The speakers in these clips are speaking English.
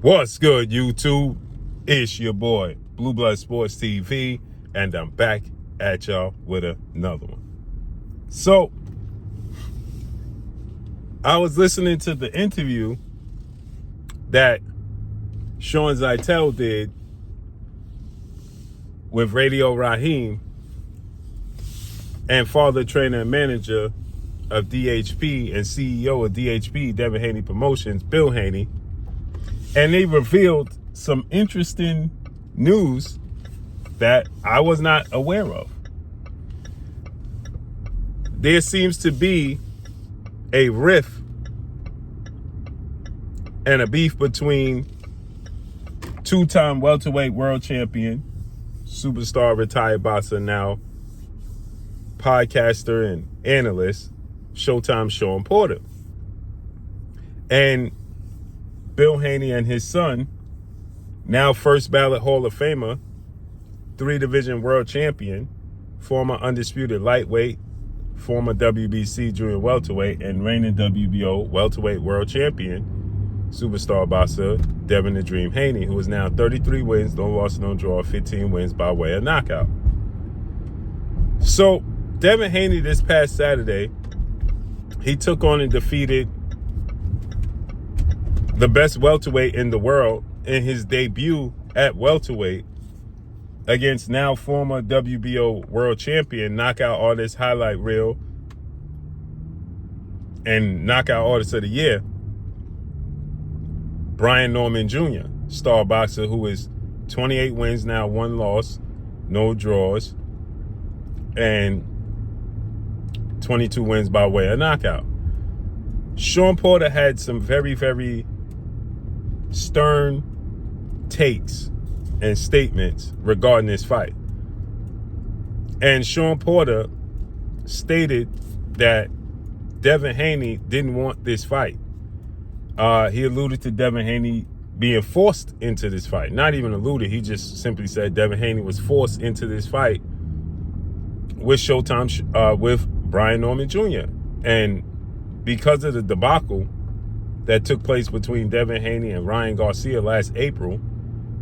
What's good, YouTube? It's your boy, Blue Blood Sports TV, and I'm back at y'all with another one. So, I was listening to the interview that Shawn Porter did with Radio Raheem and father, trainer, and manager of DHP and CEO of DHP, Devin Haney Promotions, Bill Haney. And they revealed some interesting news that I was not aware of. There seems to be a rift and a beef between two-time welterweight world champion, superstar retired boxer, now podcaster and analyst, Showtime Shawn Porter. And Bill Haney and his son, now first ballot Hall of Famer, 3-division world champion, former undisputed lightweight, former WBC junior welterweight, and reigning WBO welterweight world champion, superstar boxer Devin the Dream Haney, who is now 33 wins, no loss, no draw, 15 wins by way of knockout. So Devin Haney this past Saturday, he took on and defeated the best welterweight in the world in his debut at welterweight against now former WBO world champion, knockout artist, highlight reel, and knockout artist of the year, Brian Norman Jr., star boxer who is 28 wins now, 1 loss, no draws, and 22 wins by way of knockout. Shawn Porter had some very, very stern takes and statements regarding this fight. And Shawn Porter stated that Devin Haney didn't want this fight. He alluded to Devin Haney being forced into this fight. Not even alluded, he just simply said Devin Haney was forced into this fight with Showtime, with Brian Norman Jr. And because of the debacle that took place between Devin Haney and Ryan Garcia last April,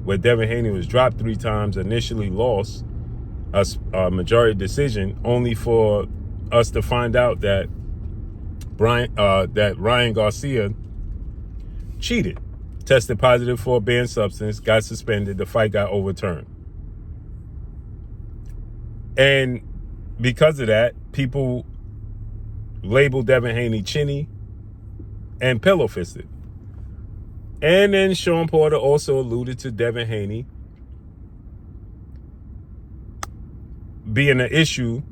where Devin Haney was dropped 3 times, initially lost a majority decision, only for us to find out that Ryan Garcia cheated, tested positive for a banned substance, got suspended, the fight got overturned. And because of that, people labeled Devin Haney chinny and pillow-fisted. And then Shawn Porter also alluded to Devin Haney being an issue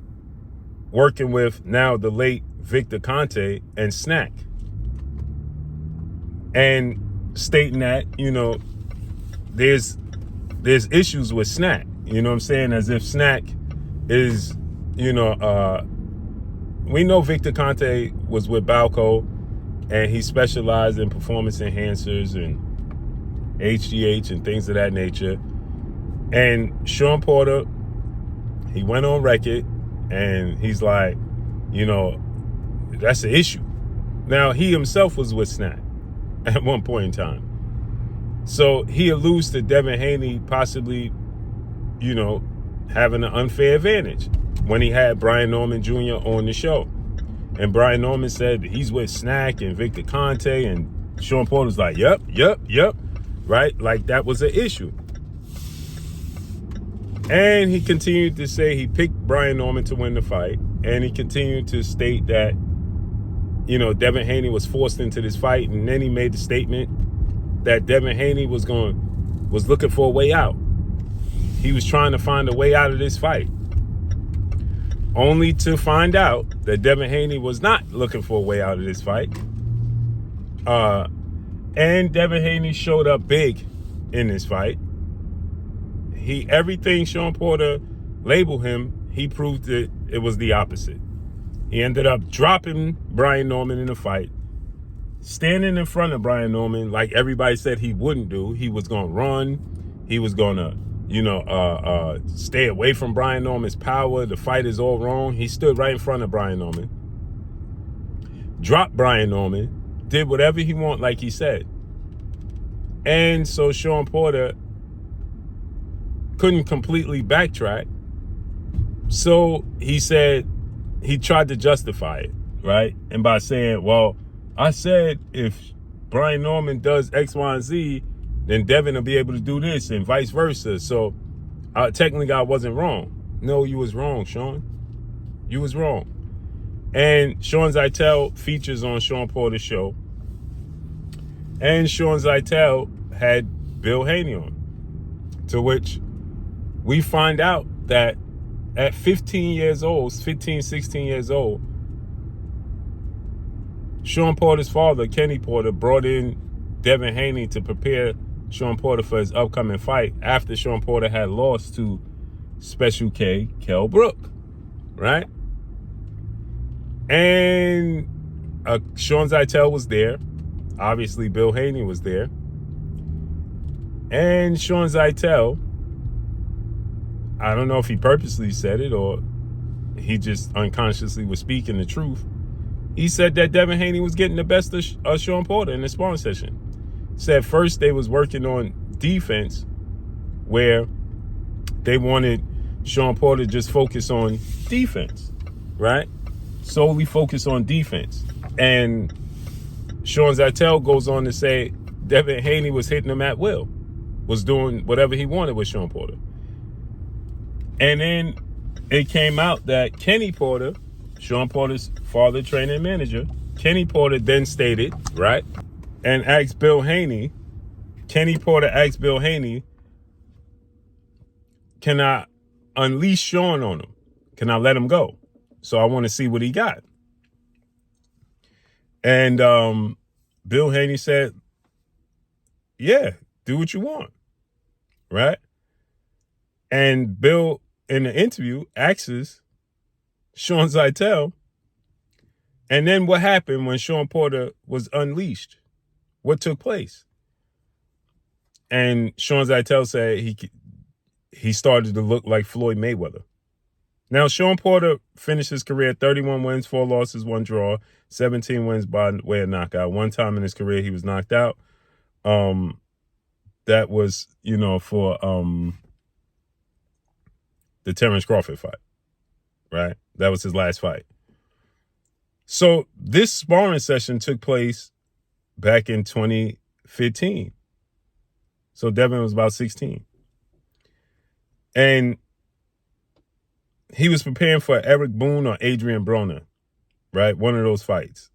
working with now the late Victor Conte and Snack. And stating that, there's issues with Snack. You know what I'm saying? As if Snack is, we know Victor Conte was with Balco, and he specialized in performance enhancers and HGH and things of that nature. And Shawn Porter, he went on record and he's like, that's an issue. Now, he himself was with Snack at one point in time. So he alludes to Devin Haney possibly, having an unfair advantage when he had Brian Norman Jr. on the show. And Brian Norman said he's with Snack and Victor Conte, and Shawn Porter's like, yep, right? Like that was an issue. And he continued to say he picked Brian Norman to win the fight, and he continued to state that, Devin Haney was forced into this fight, and then he made the statement that Devin Haney was looking for a way out. He was trying to find a way out of this fight, only to find out that Devin Haney was not looking for a way out of this fight. And Devin Haney showed up big in this fight. Everything Shawn Porter labeled him, he proved that it was the opposite. He ended up dropping Brian Norman in the fight, standing in front of Brian Norman like everybody said he wouldn't do. He was going to run. He was going to stay away from Brian Norman's power. The fight is all wrong. He stood right in front of Brian Norman, dropped Brian Norman, did whatever he wanted, like he said. And so Shawn Porter couldn't completely backtrack. So he said, he tried to justify it, right? And by saying, well, I said if Brian Norman does X, Y, and Z, then Devin will be able to do this and vice versa. So technically I wasn't wrong. No, you was wrong, Shawn. You was wrong. And Shawn Zeitel features on Shawn Porter's show. And Shawn Zeitel had Bill Haney on. To which we find out that at 16 years old, Shawn Porter's father, Kenny Porter, brought in Devin Haney to prepare Shawn Porter for his upcoming fight after Shawn Porter had lost to Special K, Kell Brook, right? And Shawn Zeitel was there. Obviously, Bill Haney was there. And Shawn Zeitel, I don't know if he purposely said it or he just unconsciously was speaking the truth. He said that Devin Haney was getting the best of Shawn Porter in the sparring session. Said first they was working on defense where they wanted Shawn Porter to just focus on defense, right? Solely focus on defense. And Shawn Zeitel goes on to say Devin Haney was hitting him at will, was doing whatever he wanted with Shawn Porter. And then it came out that Kenny Porter, Shawn Porter's father, trainer, and manager, Kenny Porter then stated, right, and asked Bill Haney, Kenny Porter asked Bill Haney, can I unleash Shawn on him? Can I let him go? So I want to see what he got. And Bill Haney said, yeah, do what you want, right? And Bill, in the interview, asks Shawn Zeitel, and then what happened when Shawn Porter was unleashed? What took place? And Shawn Zeitel said he started to look like Floyd Mayweather. Now, Shawn Porter finished his career 31 wins, 4 losses, 1 draw, 17 wins by way of knockout. One time in his career, he was knocked out. That was, for the Terrence Crawford fight, right? That was his last fight. So this sparring session took place back in 2015. So Devin was about 16. And he was preparing for Eric Boone or Adrian Broner, right? One of those fights.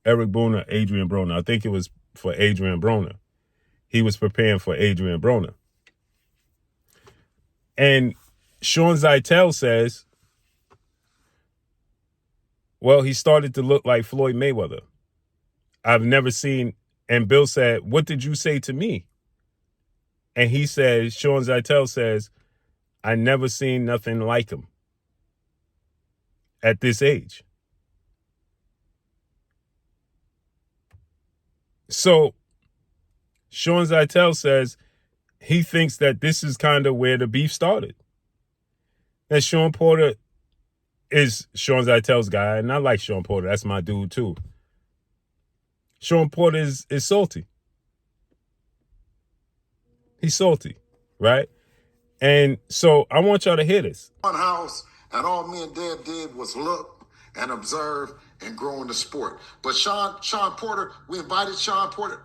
Eric Boone or Adrian Broner. I think it was for Adrian Broner. He was preparing for Adrian Broner. And Shawn Zeitel says, well, he started to look like Floyd Mayweather. I've never seen, and Bill said, what did you say to me? And he says, Shawn Zeitel says, I never seen nothing like him at this age. So Shawn Zeitel says he thinks that this is kind of where the beef started. That Shawn Porter is Shawn Zeitel's guy, and I like Shawn Porter. That's my dude too. Shawn Porter is salty. He's salty, right? And so I want y'all to hear this. One house, and all me and Dad did was look and observe and grow in the sport. But Shawn Porter, we invited Shawn Porter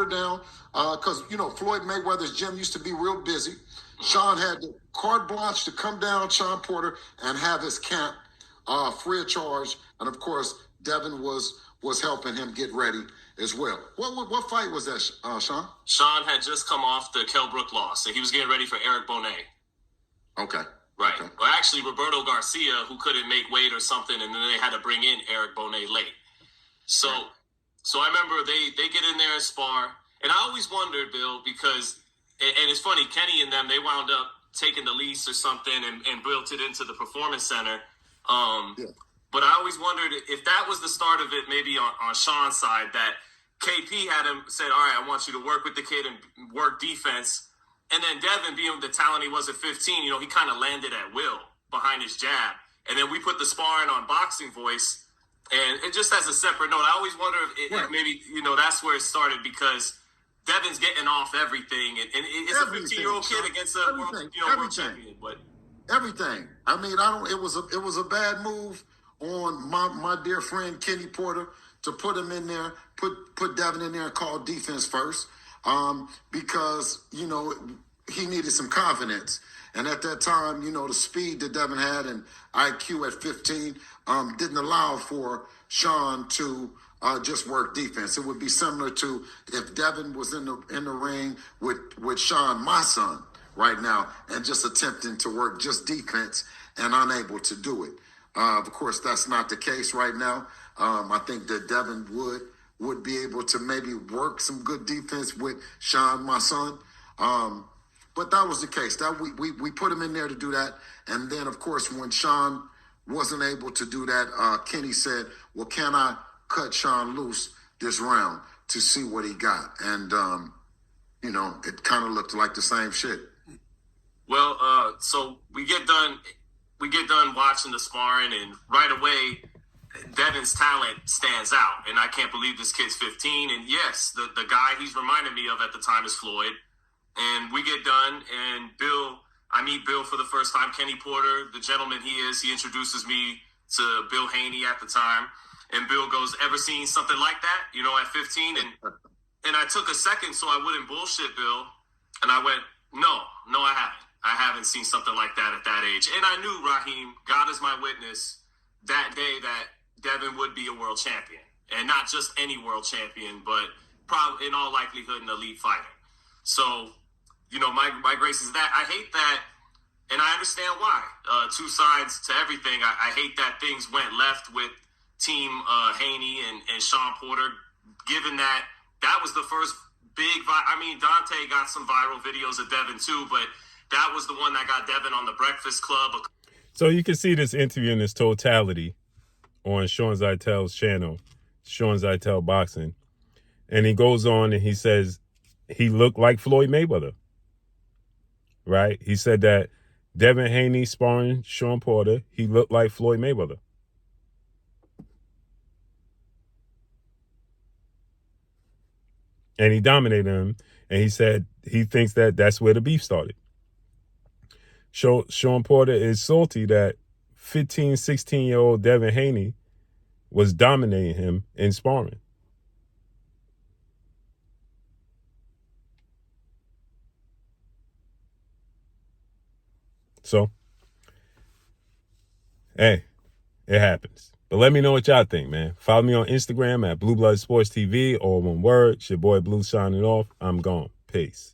down because, Floyd Mayweather's gym used to be real busy. Shawn had the carte blanche to come down, Shawn Porter, and have his camp free of charge. And, of course, Devin was helping him get ready as well. What fight was that, Shawn? Shawn had just come off the Kell Brook loss, and he was getting ready for Eric Bonet. Okay. Right. Okay. Well, actually, Roberto Garcia, who couldn't make weight or something, and then they had to bring in Eric Bonet late. So I remember they get in there and spar, and I always wondered, Bill, because, and it's funny, Kenny and them, they wound up taking the lease or something and built it into the performance center. But I always wondered if that was the start of it, maybe on Shawn's side, that KP had him said, all right, I want you to work with the kid and work defense. And then Devin, being the talent he was at 15, he kind of landed at will behind his jab. And then we put the sparring on Boxing Voice. And just as a separate note, I always wonder if maybe, that's where it started, because Devin's getting off everything, and it's a 15-year-old kid against a world champion. But everything. I mean, It was a bad move on my dear friend Kenny Porter to put him in there, put Devin in there and call defense first, because he needed some confidence. And at that time, the speed that Devin had and IQ at 15 didn't allow for Shawn to just work defense. It would be similar to if Devin was in the ring with Shawn, my son, right now, and just attempting to work just defense and unable to do it. Of course, that's not the case right now. I think that Devin would be able to maybe work some good defense with Shawn, my son. But that was the case. That we put him in there to do that. And then, of course, when Shawn wasn't able to do that, Kenny said, well, can I cut Shawn loose this round to see what he got? And, it kind of looked like the same shit. Well, so we get done watching the sparring, and right away, Devin's talent stands out. And I can't believe this kid's 15. And yes, the guy he's reminded me of at the time is Floyd. And we get done, and I meet Bill for the first time. Kenny Porter, the gentleman he is, he introduces me to Bill Haney at the time. And Bill goes, ever seen something like that, at 15? And I took a second so I wouldn't bullshit Bill. And I went, no, I haven't. I haven't seen something like that at that age. And I knew, Raheem, God is my witness, that day that Devin would be a world champion. And not just any world champion, but probably in all likelihood an elite fighter. So, my grace is that. I hate that, and I understand why. Two sides to everything. I hate that things went left with Team Haney and Shawn Porter, given that was the first big Dante got some viral videos of Devin too, but that was the one that got Devin on the Breakfast Club. So you can see this interview in its totality on Shawn Zeitel's channel, Shawn Zeitel Boxing. And he goes on and he says he looked like Floyd Mayweather. Right? He said that Devin Haney sparring Shawn Porter, he looked like Floyd Mayweather. And he dominated him. And he said he thinks that that's where the beef started. Shawn Porter is salty that 15, 16-year-old Devin Haney was dominating him in sparring. So, hey, it happens. But let me know what y'all think, man. Follow me on Instagram at Blue Blood Sports TV, all one word. It's your boy Blue signing off. I'm gone. Peace.